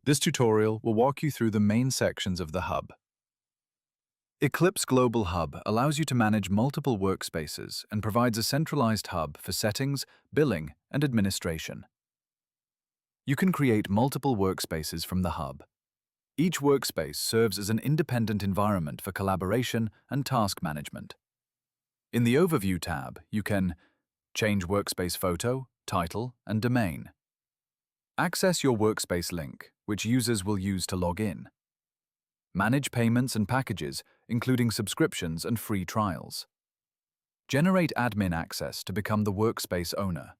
This tutorial will walk you through the main sections of the hub. Eclipse Global Hub allows you to manage multiple workspaces and provides a centralized hub for settings, billing, and administration. You can create multiple workspaces from the hub. Each workspace serves as an independent environment for collaboration and task management. In the Overview tab, you can change workspace photo, title, and domain. Access your workspace link, which users will use to log in. Manage payments and packages, including subscriptions and free trials. Generate admin access to become the workspace owner.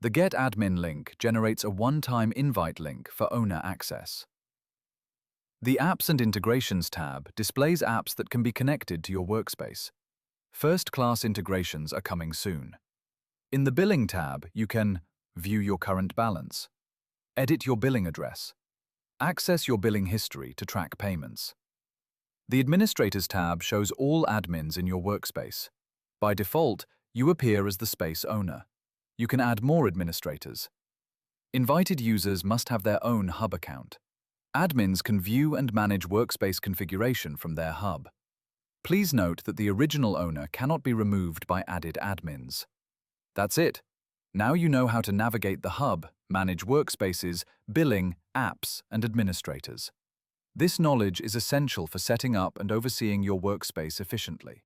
The Get Admin link generates a one-time invite link for owner access. The Apps and Integrations tab displays apps that can be connected to your workspace. First-class integrations are coming soon. In the Billing tab, you can view your current balance, edit your billing address, access your billing history to track payments. The Administrators tab shows all admins in your workspace. By default, you appear as the space owner. You can add more administrators. Invited users must have their own hub account. Admins can view and manage workspace configuration from their hub. Please note that the original owner cannot be removed by added admins. That's it. Now you know how to navigate the hub, manage workspaces, billing, apps, and administrators. This knowledge is essential for setting up and overseeing your workspace efficiently.